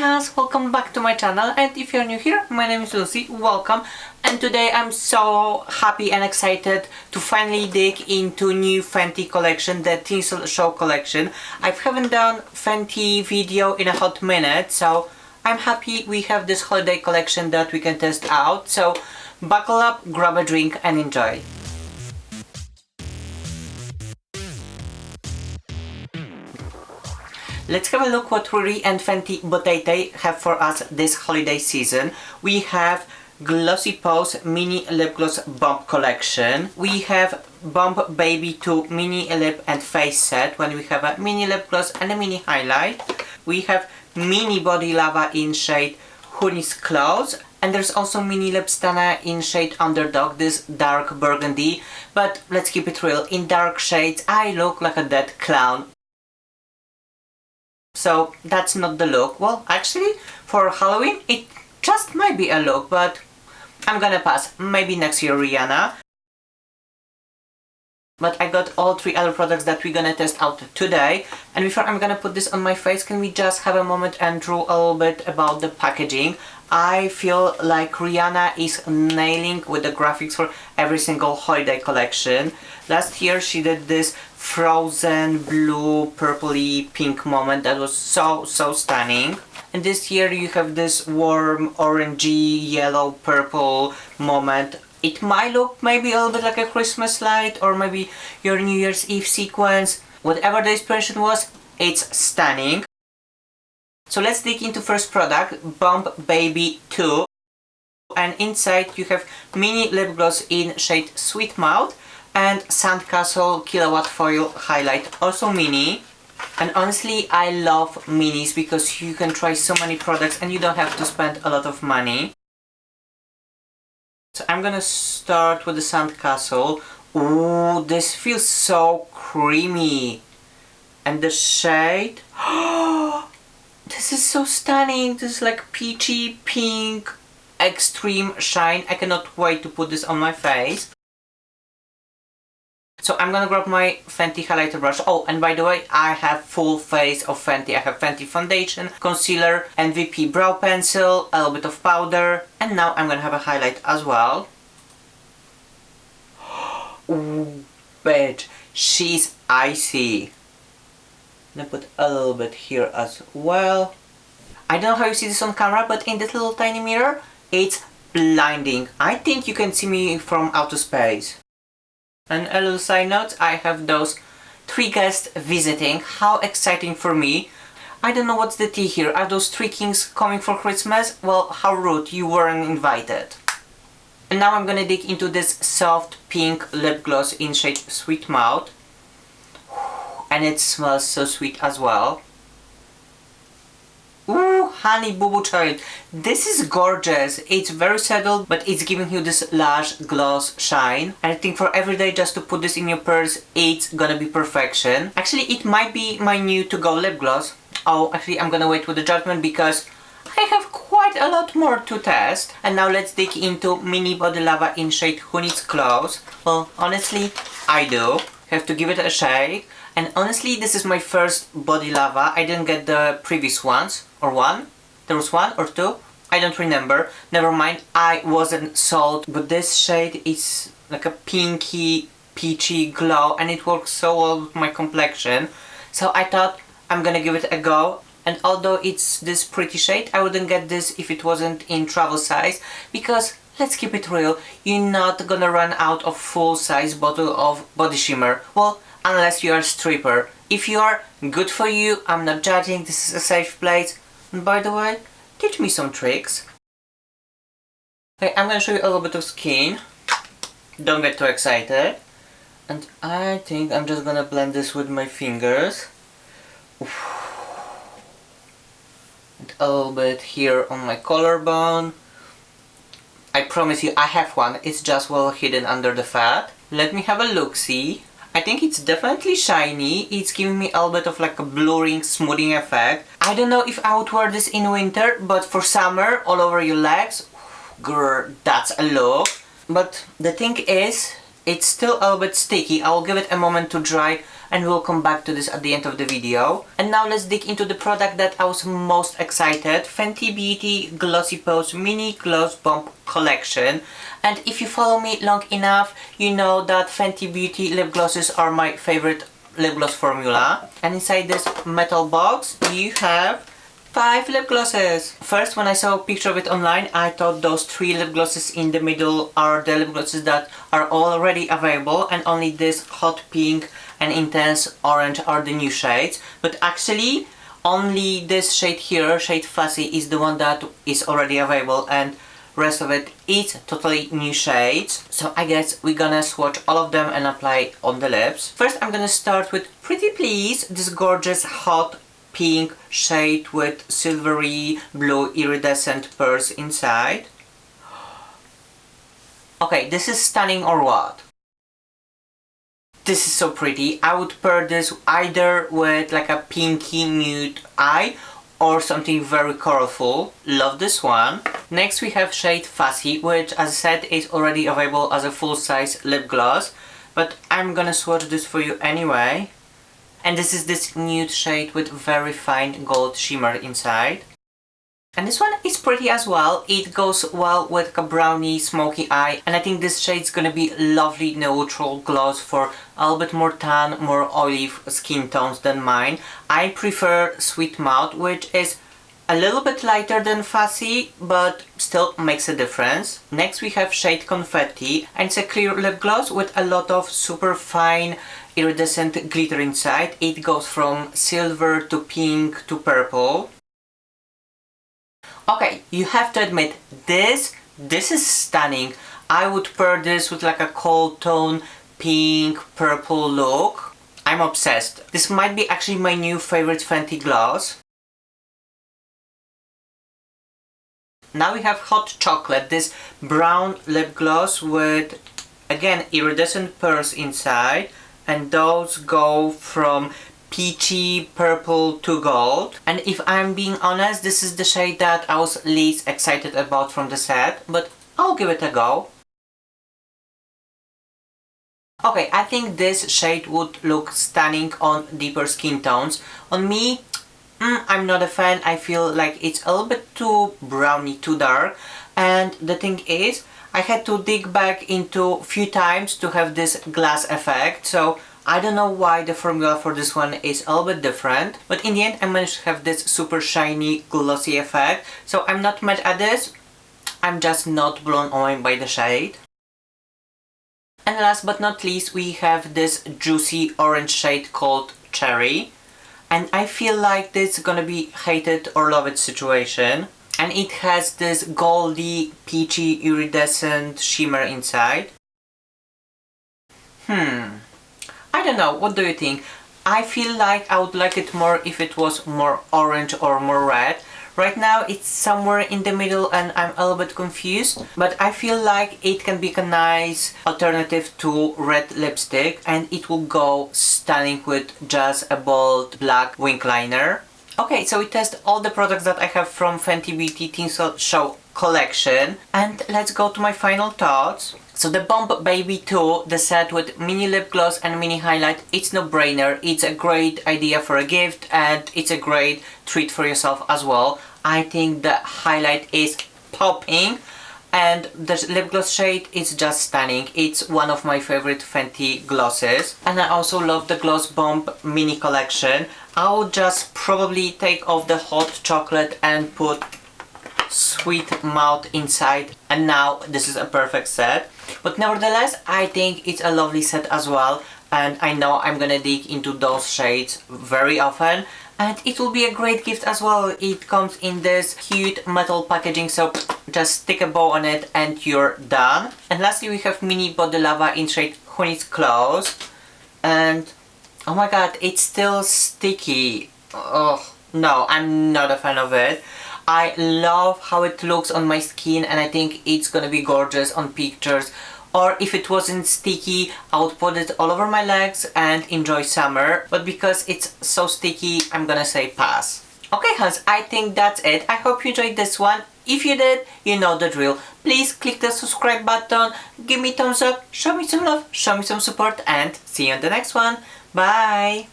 guys, welcome back to my channel, and if you're new here, my name is Lucy, welcome. And today I'm so happy and excited to finally dig into new Fenty collection, the Tinsel show collection. I haven't done Fenty video in a hot minute, so I'm happy we have this holiday collection that we can test out. So buckle up, grab a drink and enjoy. Let's have a look what Riri and Fenty Holiday have for us this holiday season. We have Glossy Pose Mini Lip Gloss Bomb Collection. We have Bomb Baby 2 Mini Lip and Face Set, when we have a mini lip gloss and a mini highlight. We have Mini Body Lava in shade Who Needs Clothes. And there's also Mini Lip Stunner in shade Underdog, this dark burgundy. But let's keep it real, in dark shades I look like a dead clown. So that's not the look. Well, actually, for Halloween it just might be a look, but I'm gonna pass. Maybe next year, Rihanna. But I got all three other products that we're gonna test out today. And before I'm gonna put this on my face, can we just have a moment and draw a little bit about the packaging? I feel like Rihanna is nailing with the graphics for every single holiday collection. Last year she did this frozen blue purpley pink moment that was so stunning. And this year you have this warm orangey yellow purple moment. It might look maybe a little bit like a Christmas light or maybe your New Year's Eve sequence. Whatever the inspiration was, it's stunning. So let's dig into first product, Bomb Baby 2. And inside you have mini lip gloss in shade Sweet Mouth and Sandcastle Kilowatt Foil highlight, also mini. And honestly, I love minis because you can try so many products and you don't have to spend a lot of money. So I'm gonna start with the Sandcastle. Ooh, this feels so creamy. And the shade, this is so stunning. This is like peachy pink extreme shine. I cannot wait to put this on my face. So I'm gonna grab my Fenty highlighter brush. Oh, and by the way, I have full face of Fenty. I have Fenty foundation, concealer, MVP brow pencil, a little bit of powder, and now I'm gonna have a highlight as well. Ooh, bitch, she's icy. I'm gonna put a little bit here as well. I don't know how you see this on camera, but in this little tiny mirror, it's blinding. I think you can see me from outer space. And a little side note, I have those 3 guests visiting. How exciting for me. I don't know what's the tea here. Are those 3 kings coming for Christmas? Well, how rude, you weren't invited. And now I'm gonna dig into this soft pink lip gloss in shade Sweet Mouth. And it smells so sweet as well. Ooh, honey boo boo child. This is gorgeous. It's very settled, but it's giving you this lush gloss shine. And I think for every day, just to put this in your purse, it's gonna be perfection. Actually, it might be my new to-go lip gloss. Oh, actually, I'm gonna wait with the judgment because I have quite a lot more to test. And now let's dig into Mini Body Lava in shade Who Needs Clothes. Well, honestly, I do. Have to give it a shake. And honestly, this is my first body lava. I didn't get the previous ones. Or one? There was 1 or 2? I don't remember. Never mind, I wasn't sold. But this shade is like a pinky, peachy glow. And it works so well with my complexion. So I thought I'm gonna give it a go. And although it's this pretty shade, I wouldn't get this if it wasn't in travel size. Because, let's keep it real, you're not gonna run out of full size bottle of body shimmer. Well, unless you're a stripper. If you are, good for you, I'm not judging, this is a safe place. And by the way, teach me some tricks. Okay, I'm gonna show you a little bit of skin. Don't get too excited. And I think I'm just gonna blend this with my fingers. Oof. And a little bit here on my collarbone. I promise you, I have one, it's just well hidden under the fat. Let me have a look-see. I think it's definitely shiny. It's giving me a little bit of like a blurring, smoothing effect. I don't know if I would wear this in winter, but for summer, all over your legs, girl, that's a look. But the thing is, it's still a little bit sticky. I will give it a moment to dry and we'll come back to this at the end of the video. And now let's dig into the product that I was most excited. Fenty Beauty Glossy Pose Mini Gloss Bomb Collection. And if you follow me long enough, you know that Fenty Beauty lip glosses are my favorite lip gloss formula. And inside this metal box you have 5 lip glosses. First, when I saw a picture of it online, I thought those 3 lip glosses in the middle are the lip glosses that are already available, and only this hot pink and intense orange are the new shades. But actually, only this shade here, shade Fussy, is the one that is already available, and rest of it is totally new shades. So I guess we're gonna swatch all of them and apply on the lips. First, I'm gonna start with Pretty Please, this gorgeous hot pink shade with silvery blue iridescent pearls inside. Okay, this is stunning or what? This is so pretty. I would pair this either with like a pinky nude eye or something very colorful. Love this one. Next we have shade Fussy, which as I said is already available as a full-size lip gloss, but I'm gonna swatch this for you anyway. And this is this nude shade with very fine gold shimmer inside. And this one is pretty as well. It goes well with a brownie smoky eye, and I think this shade is gonna be lovely neutral gloss for a little bit more tan, more olive skin tones than mine. I prefer Sweet Mouth, which is a little bit lighter than Fussy, but still makes a difference. Next we have shade Confetti, and it's a clear lip gloss with a lot of super fine iridescent glitter inside. It goes from silver to pink to purple. Okay, you have to admit, this is stunning. I would pair this with like a cold tone pink purple look. I'm obsessed. This might be actually my new favorite Fenty gloss. Now we have Hot Chocolate, this brown lip gloss with again iridescent pearls inside, and those go from peachy purple to gold. And if I'm being honest, this is the shade that I was least excited about from the set, but I'll give it a go. Okay, I think this shade would look stunning on deeper skin tones. On me, I'm not a fan. I feel like it's a little bit too browny, too dark. And the thing is, I had to dig back into a few times to have this glass effect, so I don't know why the formula for this one is a little bit different, but in the end I managed to have this super shiny glossy effect, so I'm not mad at this, I'm just not blown away by the shade. And last but not least we have this juicy orange shade called Cherry, and I feel like this is gonna be hated or love it situation. And it has this goldy, peachy, iridescent shimmer inside. I don't know, what do you think? I feel like I would like it more if it was more orange or more red. Right now it's somewhere in the middle and I'm a little bit confused. But I feel like it can be a nice alternative to red lipstick, and it will go stunning with just a bold black wing liner. Okay, so we test all the products that I have from Fenty Beauty Tinsel Show collection, and let's go to my final thoughts. So the Bomb Baby 2, the set with mini lip gloss and mini highlight, it's no brainer. It's a great idea for a gift, and it's a great treat for yourself as well. I think the highlight is popping, and the lip gloss shade is just stunning. It's one of my favorite Fenty glosses, and I also love the Gloss Bomb mini collection. I would just probably take off the Hot Chocolate and put Sweet Mouth inside, and now this is a perfect set. But nevertheless, I think it's a lovely set as well, and I know I'm gonna dig into those shades very often, and it will be a great gift as well. It comes in this cute metal packaging, so just stick a bow on it and you're done. And lastly we have Mini Body Lava in shade Who Needs Clothes, and oh my god, it's still sticky. Oh no, I'm not a fan of it. I love how it looks on my skin, and I think it's gonna be gorgeous on pictures. Or if it wasn't sticky, I would put it all over my legs and enjoy summer. But because it's so sticky, I'm gonna say pass. Okay, Hans, I think that's it. I hope you enjoyed this one. If you did, you know the drill. Please click the subscribe button, give me thumbs up, show me some love, show me some support, and see you on the next one. Bye!